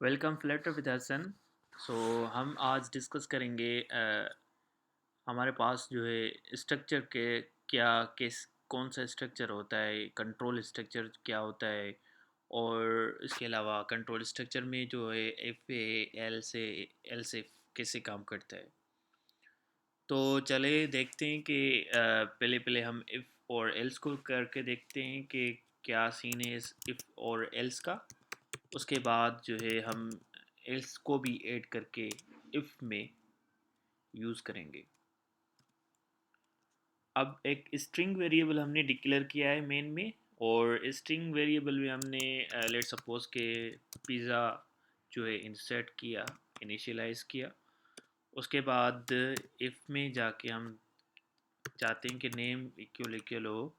Welcome Flutter with Hasan. So हम आज discuss करेंगे हमारे पास जो है स्ट्रक्चर के क्या किस कौन सा स्ट्रक्चर होता है, कंट्रोल स्ट्रक्चर क्या होता है, और इसके अलावा कंट्रोल स्ट्रक्चर में जो है एफ ए एल से कैसे काम करता है। तो चले देखते हैं कि पहले पहले हम इफ़ और एल्स को करके देखते हैं कि क्या सीन है इस इफ़ और एल्स का। उसके बाद जो है हम एल्स को भी ऐड करके इफ़ में यूज़ करेंगे। अब एक स्ट्रिंग वेरिएबल हमने डिक्लेयर किया है मेन में, और स्ट्रिंग वेरिएबल में हमने लेट सपोज के पिज़्ज़ा जो है इंसर्ट किया, इनिशियलाइज किया। उसके बाद इफ़ में जाके हम चाहते हैं कि नेम इक्वल इक्वल हो।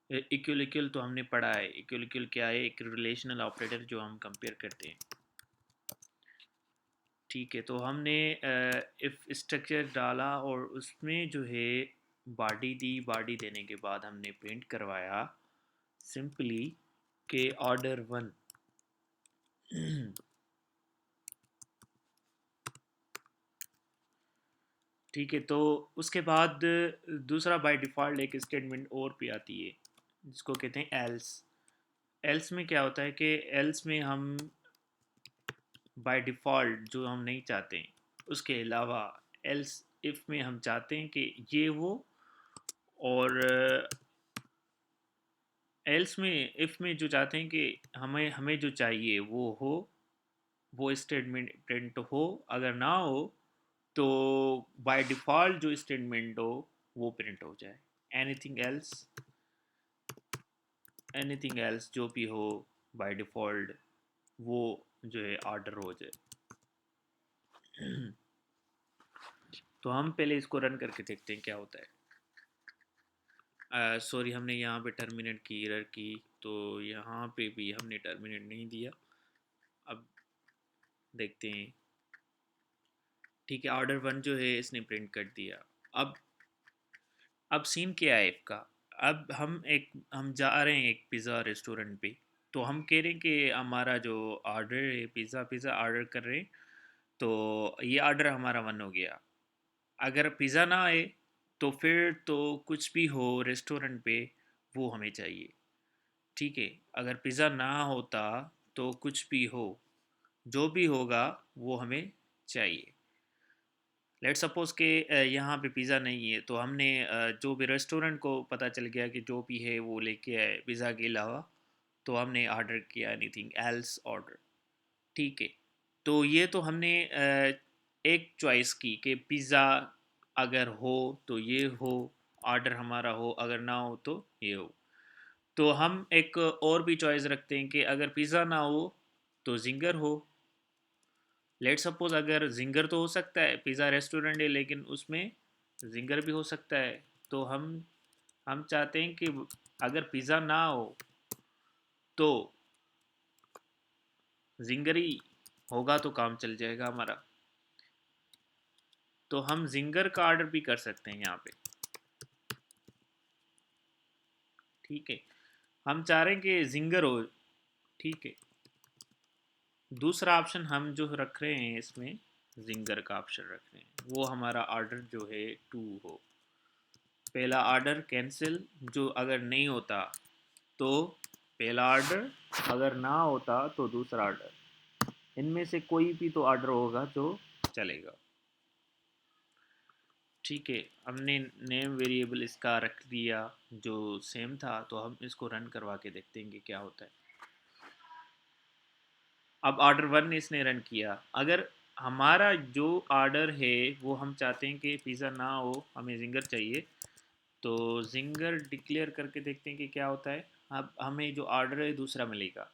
इक्वल इक्वल तो हमने पढ़ा है, इक्वल इक्वल क्या है, एक रिलेशनल ऑपरेटर जो हम कंपेयर करते हैं। ठीक है, तो हमने इफ़ स्ट्रक्चर डाला और उसमें जो है बॉडी दी। बॉडी देने के बाद हमने प्रिंट करवाया सिंपली के ऑर्डर वन। ठीक है, तो उसके बाद दूसरा बाय डिफ़ॉल्ट एक स्टेटमेंट और भी आती है जिसको कहते हैं एल्स। एल्स में क्या होता है कि एल्स में हम बाय डिफ़ॉल्ट जो हम नहीं चाहते हैं उसके अलावा एल्स इफ़ में हम चाहते हैं कि ये हो, और एल्स में इफ़ में जो चाहते हैं कि हमें हमें जो चाहिए वो हो, वो स्टेटमेंट प्रिंट हो। अगर ना हो तो बाय डिफ़ॉल्ट जो स्टेटमेंट हो वो प्रिंट हो जाए। एनीथिंग एल्स, एनीथिंग एल्स जो भी हो बाय डिफ़ॉल्ट वो जो है ऑर्डर हो जाए। तो हम पहले इसको रन करके देखते हैं क्या होता है। सॉरी, हमने यहाँ पे टर्मिनेट की एरर की, तो यहाँ पे भी हमने टर्मिनेट नहीं दिया। अब देखते हैं। ठीक है, ऑर्डर वन जो है इसने प्रिंट कर दिया। अब सीन क्या है इसका। अब हम जा रहे हैं एक पिज़्ज़ा रेस्टोरेंट पे। तो हम कह रहे हैं कि हमारा जो ऑर्डर है पिज़्ज़ा पिज़्ज़ा ऑर्डर कर रहे हैं। तो ये ऑर्डर हमारा वन हो गया। अगर पिज़्ज़ा ना आए तो फिर तो कुछ भी हो रेस्टोरेंट पे वो हमें चाहिए। ठीक है, अगर पिज़्ज़ा ना होता तो कुछ भी हो, जो भी होगा वो हमें चाहिए। लेट सपोज के यहाँ पे पिज़्ज़ा नहीं है, तो हमने जो भी रेस्टोरेंट को पता चल गया कि जो भी है वो लेके आए पिज़्ज़ा के अलावा, तो हमने ऑर्डर किया एनीथिंग एल्स ऑर्डर। ठीक है, तो ये तो हमने एक चॉइस की कि पिज़्ज़ा अगर हो तो ये हो, ऑर्डर हमारा हो, अगर ना हो तो ये हो। तो हम एक और भी चॉइस रखते हैं कि अगर पिज़्ज़ा ना हो तो जिंगर हो। लेट सपोज अगर जिंगर तो हो सकता है, पिज़्ज़ा रेस्टोरेंट है लेकिन उसमें जिंगर भी हो सकता है। तो हम चाहते हैं कि अगर पिज़्ज़ा ना हो तो जिंगर ही होगा तो काम चल जाएगा हमारा। तो हम जिंगर का ऑर्डर भी कर सकते हैं यहाँ पे। ठीक है, हम चाह रहे हैं कि जिंगर हो। ठीक है, दूसरा ऑप्शन हम जो रख रहे हैं इसमें जिंगर का ऑप्शन रख रहे हैं, वो हमारा ऑर्डर जो है टू हो। पहला ऑर्डर कैंसिल, जो अगर नहीं होता तो पहला ऑर्डर, अगर ना होता तो दूसरा ऑर्डर। इनमें से कोई भी तो ऑर्डर होगा जो चलेगा। ठीक है, हमने नेम वेरिएबल इसका रख दिया जो सेम था। तो हम इसको रन करवा के देखते हैं कि क्या होता है। अब ऑर्डर वन इसने रन किया। अगर हमारा जो ऑर्डर है वो हम चाहते हैं कि पिज़्ज़ा ना हो, हमें जिंगर चाहिए, तो जिंगर डिक्लेयर करके देखते हैं कि क्या होता है। अब हमें जो ऑर्डर है दूसरा मिलेगा।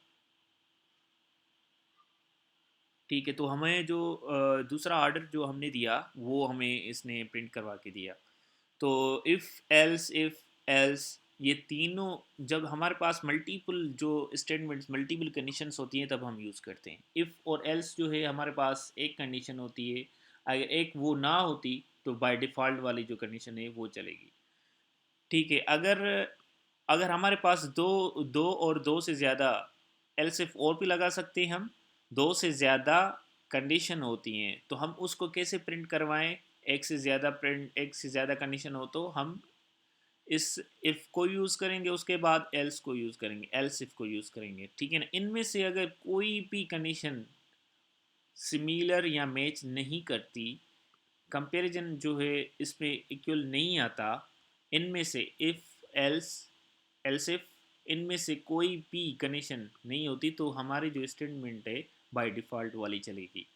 ठीक है, तो हमें जो दूसरा ऑर्डर जो हमने दिया वो हमें इसने प्रिंट करवा के दिया। तो इफ़ एल्स ये तीनों जब हमारे पास मल्टीपल जो स्टेटमेंट्स मल्टीपल कंडीशंस होती हैं तब हम यूज़ करते हैं। इफ़ और एल्स जो है हमारे पास एक कंडीशन होती है, अगर एक वो ना होती तो बाय डिफ़ॉल्ट वाली जो कंडीशन है वो चलेगी। ठीक है, अगर अगर हमारे पास दो दो और दो से ज़्यादा एल्स इफ और भी लगा सकते हैं हम। दो से ज़्यादा कंडीशन होती हैं तो हम उसको कैसे प्रिंट करवाएं। एक से ज़्यादा कंडीशन हो तो हम इस इफ़ को यूज़ करेंगे, उसके बाद एल्स को यूज़ करेंगे, एल्स इफ़ को यूज़ करेंगे, ठीक है ना। इनमें से अगर कोई भी कंडीशन सिमिलर या मैच नहीं करती, कंपैरिजन जो है इसमें इक्वल नहीं आता, इनमें से इफ़, एल्स, एल्स इफ, इनमें से कोई भी कंडीशन नहीं होती तो हमारी जो स्टेटमेंट है बाय डिफ़ॉल्ट वाली चलेगी,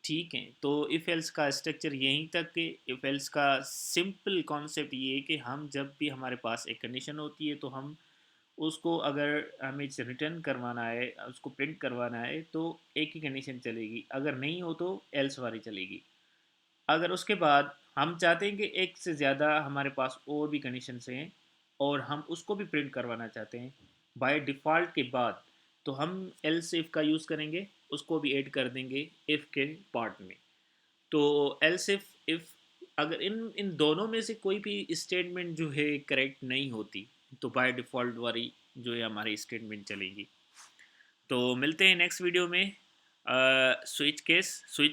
ठीक है। तो इफ़ एल्स का स्ट्रक्चर यहीं तक के। इफ़ एल्स का सिंपल कॉन्सेप्ट ये है कि हम जब भी हमारे पास एक कंडीशन होती है तो हम उसको, अगर हमें रिटर्न करवाना है, उसको प्रिंट करवाना है, तो एक ही कंडीशन चलेगी, अगर नहीं हो तो एल्स वाली चलेगी। अगर उसके बाद हम चाहते हैं कि एक से ज़्यादा हमारे पास और भी कंडीशंस हैं और हम उसको भी प्रिंट करवाना चाहते हैं बाय डिफ़ॉल्ट के बाद, तो हम एल्स इफ़ का यूज़ करेंगे, उसको भी ऐड कर देंगे इफ़ के पार्ट में। तो एल्स इफ़ अगर इन इन दोनों में से कोई भी स्टेटमेंट जो है करेक्ट नहीं होती, तो बाय डिफ़ॉल्ट वाली जो है हमारी स्टेटमेंट चलेगी। तो मिलते हैं नेक्स्ट वीडियो में। स्विच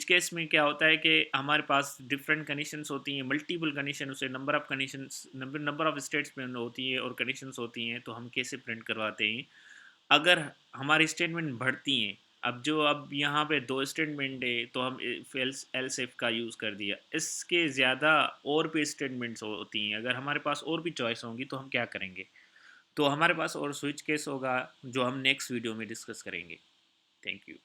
केस में क्या होता है कि हमारे पास डिफरेंट कंडीशंस होती हैं, मल्टीपल कंडीशन, उसे number of conditions, number of states में होती है और कंडीशंस होती हैं, तो हम कैसे प्रिंट करवाते हैं अगर हमारी स्टेटमेंट बढ़ती हैं। अब यहाँ पे दो स्टेटमेंट है तो हम इफ एल्स एल्स इफ का यूज़ कर दिया, इसके ज़्यादा और भी स्टेटमेंट्स होती हैं, अगर हमारे पास और भी चॉइस होंगी तो हम क्या करेंगे। तो हमारे पास और स्विच केस होगा जो हम नेक्स्ट वीडियो में डिस्कस करेंगे। Thank you.